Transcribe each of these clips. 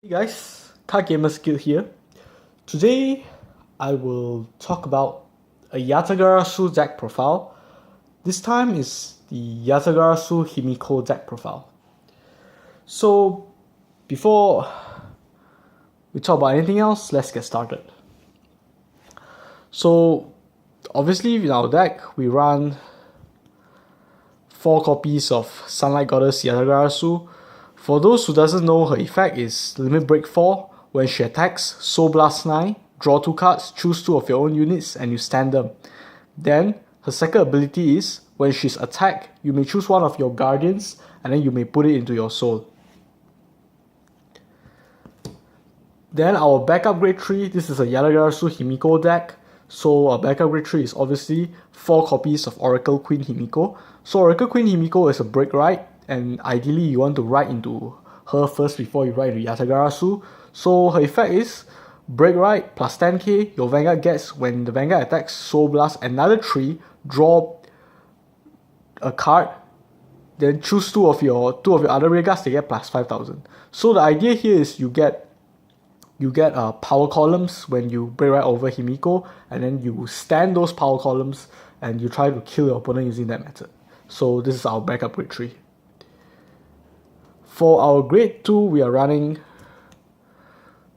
Hey guys, Card Gamer Skill here. Today I will talk about a Yatagarasu deck profile. This time is the Yatagarasu-Himiko deck profile. So before we talk about anything else, let's get started. So obviously in our deck we run 4 copies of Sunlight Goddess Yatagarasu. For those who doesn't know, her effect is Limit Break 4. When she attacks, Soul Blast 9, draw 2 cards, choose 2 of your own units and you stand them. Then her second ability is, when she's attacked, you may choose one of your guardians and then you may put it into your soul. Then our backup grade 3, this is a Yatagarasu-Himiko deck. So our backup grade 3 is obviously 4 copies of Oracle Queen Himiko. So Oracle Queen Himiko is a break right, and ideally you want to write into her first before you write into Yatagarasu. So her effect is break right plus 10k. Your Vanguard gets, when the Vanguard attacks, Soul Blast another 3, draw a card, then choose two of your other rearguards, they get plus 5000. So the idea here is you get power columns when you break right over Himiko, and then you stand those power columns and you try to kill your opponent using that method. So this is our backup grade 3. For our grade 2, we are running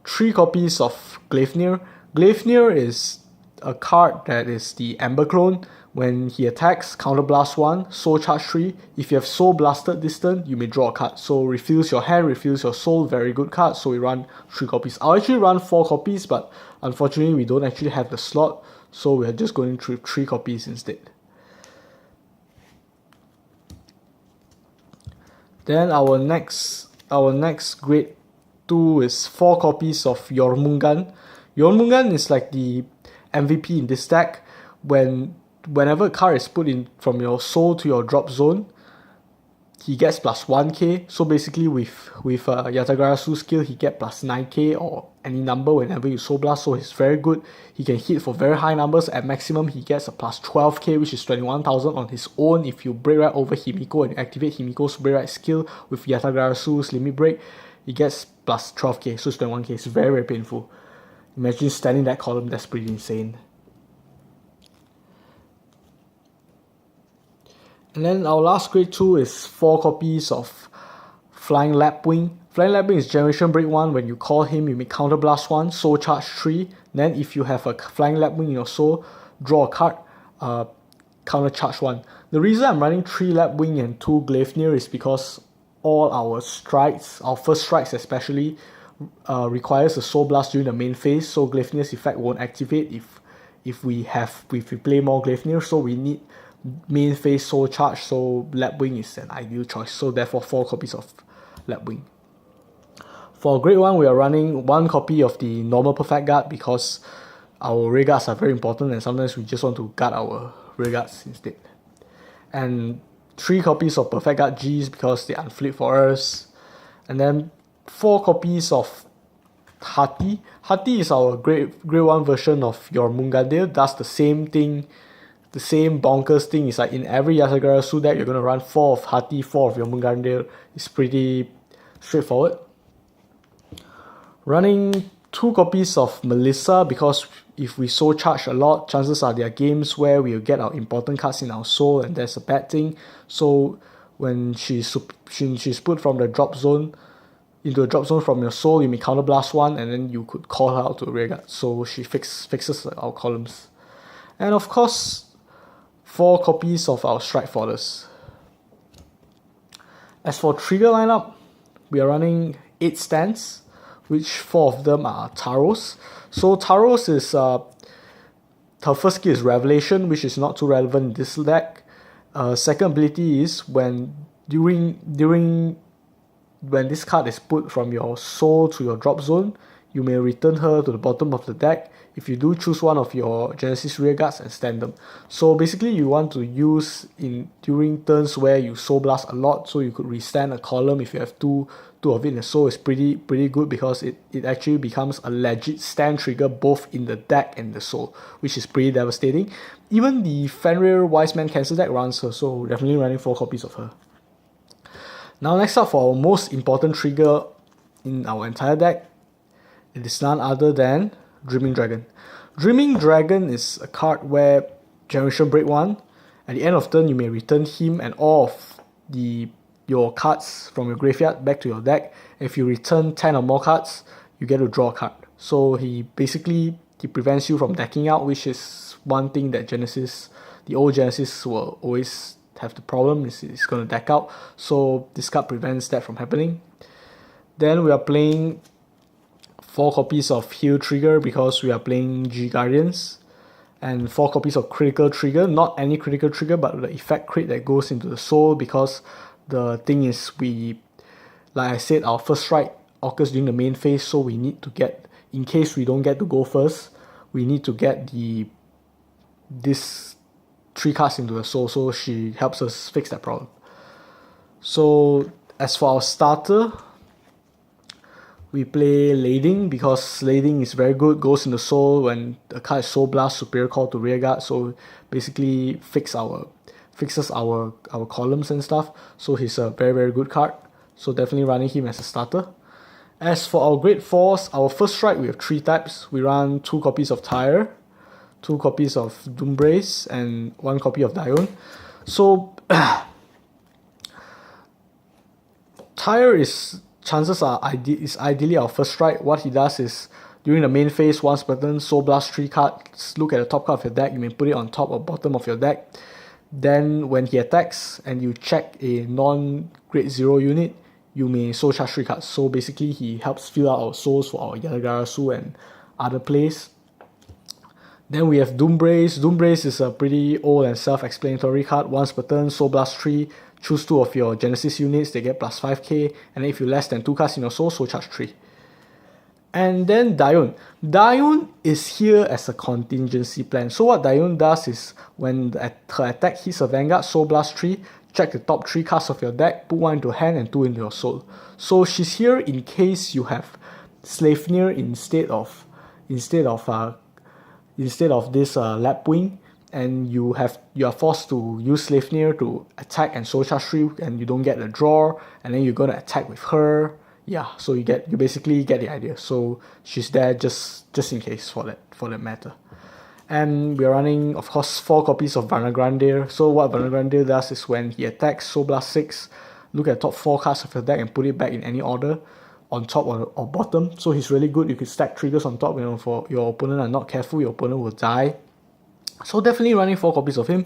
3 copies of Gleipnir. Gleipnir is a card that is the Ember clone. When he attacks, counterblast 1, soul charge 3. If you have soul blasted this turn, you may draw a card. So refills your hand, refills your soul, very good card. So we run 3 copies. I'll actually run 4 copies, but unfortunately we don't actually have the slot. So we're just going through 3 copies instead. Then our next grade 2 is 4 copies of Jormungand. Jormungand is like the MVP in this deck. Whenever a card is put in from your soul to your drop zone, he gets plus 1k. So basically with Yatagarasu skill, he gets plus 9k or any number whenever you soul blast. So he's very good. He can hit for very high numbers. At maximum, he gets a plus 12k, which is 21,000 on his own. If you break right over Himiko and activate Himiko's break right skill with Yatagarasu's limit break, he gets plus 12k, so it's 21k. It's very, very painful. Imagine standing that column, that's pretty insane. And then our last grade 2 is 4 copies of Flying Lapwing. Flying Lapwing is Generation Break 1. When you call him, you may counterblast 1, soul charge 3. Then if you have a Flying Lapwing in your soul, draw a card, counter charge 1. The reason I'm running 3 Lapwing and 2 Gleipnir is because all our strikes, our first strikes especially, requires a soul blast during the main phase. So Gleipnir's effect won't activate if we play more Gleipnir. So we need main phase soul charge, so Lapwing is an ideal choice. So therefore 4 copies of Lapwing. For grade 1, we are running 1 copy of the normal perfect guard because our rearguards are very important and sometimes we just want to guard our rearguards instead. And 3 copies of perfect guard Gs because they unflip for us. And then 4 copies of Hati. Hati is our grade 1 version of Jormungand. Does the same thing. The same bonkers thing is like in every Yatagarasu deck, you're going to run 4 of Hati, 4 of Jormungand. It's pretty straightforward. Running 2 copies of Melissa because if we soul charge a lot, chances are there are games where we'll get our important cards in our soul and that's a bad thing. So when she's put from the drop zone into a drop zone from your soul, you may counterblast 1 and then you could call her out to a rearguard. So she fixes our columns. And of course, 4 copies of our Strike Force. As for trigger lineup, we are running 8 stands, which 4 of them are Taros. So Taros is her first skill is Revelation, which is not too relevant in this deck. Second ability is when this card is put from your soul to your drop zone, you may return her to the bottom of the deck. If you do, choose one of your Genesis rearguards and stand them. So basically you want to use during turns where you soul blast a lot, so you could restand a column. If you have two of it in the soul, is pretty good because it actually becomes a legit stand trigger both in the deck and the soul, which is pretty devastating. Even the Fenrir Wise Man Cancer deck runs her, so definitely running 4 copies of her. Now next up for our most important trigger in our entire deck, it is none other than Dreaming Dragon. Dreaming Dragon is a card where Generation Break 1, at the end of turn you may return him and all of your cards from your graveyard back to your deck. If you return 10 or more cards, you get to draw a card. So he prevents you from decking out, which is one thing that the old Genesis will always have the problem, is it's going to deck out. So this card prevents that from happening. Then we are playing 4 copies of Heal Trigger because we are playing G Guardians, and 4 copies of Critical Trigger, not any Critical Trigger but the effect crit that goes into the soul, because the thing is, like I said, our first strike occurs during the main phase, so we need to get, in case we don't get to go first, we need to get this 3 cards into the soul, so she helps us fix that problem. So as for our starter, we play Lading because Lading is very good, goes in the soul when the card is Soul Blast, Superior Call to Rearguard, so basically fixes our columns and stuff. So he's a very, very good card, so definitely running him as a starter. As for our grade 4s, our first strike we have 3 types. We run 2 copies of Tyre, 2 copies of Doombrace, and 1 copy of Dione. So Tyre is ideally our first strike. What he does is, during the main phase, once per turn, Soul Blast 3 cards, look at the top card of your deck, you may put it on top or bottom of your deck. Then when he attacks and you check a non-grade 0 unit, you may soul charge 3 cards. So basically he helps fill out our souls for our Yatagarasu and other plays. Then we have Doombrace. Doombrace is a pretty old and self-explanatory card. Once per turn, Soul Blast 3, choose 2 of your Genesis units, they get plus 5k, and if you less than 2 cards in your soul, soul charge 3. And then Dione. Dione is here as a contingency plan. So what Dione does is, when her attack hits a Vanguard, Soul Blast 3, check the top 3 cards of your deck, put 1 into hand and 2 into your soul. So she's here in case you have Sleipnir instead of this Lapwing, and you are forced to use Sleipnir to attack and soul charge 3, and you don't get the draw, and then you're gonna attack with her. Yeah, so you basically get the idea. So she's there just in case for that matter. And we're running, of course, 4 copies of Vanguard. So what Vanguard does is, when he attacks, Soul Blast 6, look at the top 4 cards of your deck and put it back in any order, on top or bottom. So he's really good. You can stack triggers on top. For your opponent are not careful, your opponent will die. So definitely running 4 copies of him.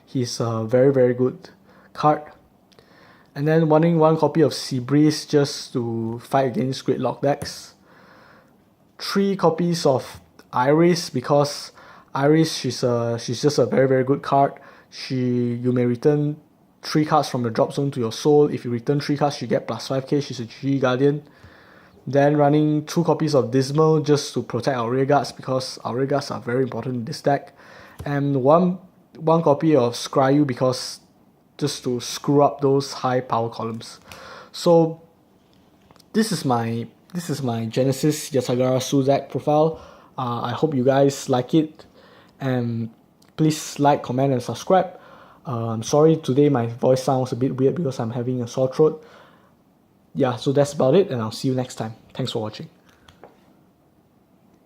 He's a very, very good card. And then running 1 copy of Seabreeze just to fight against Gridlock decks. 3 copies of Iris, because Iris, she's just a very, very good card. You may return 3 cards from the drop zone to your soul. If you return 3 cards, you get plus 5k. She's a G Guardian. Then running 2 copies of Dismal just to protect our rearguards, because our rearguards are very important in this deck. And one copy of Scryu, because just to screw up those high power columns. So this is my Genesis Yatagarasu deck profile. I hope you guys like it, and please like, comment, and subscribe. I'm sorry today my voice sounds a bit weird because I'm having a sore throat. Yeah, so that's about it, and I'll see you next time. Thanks for watching.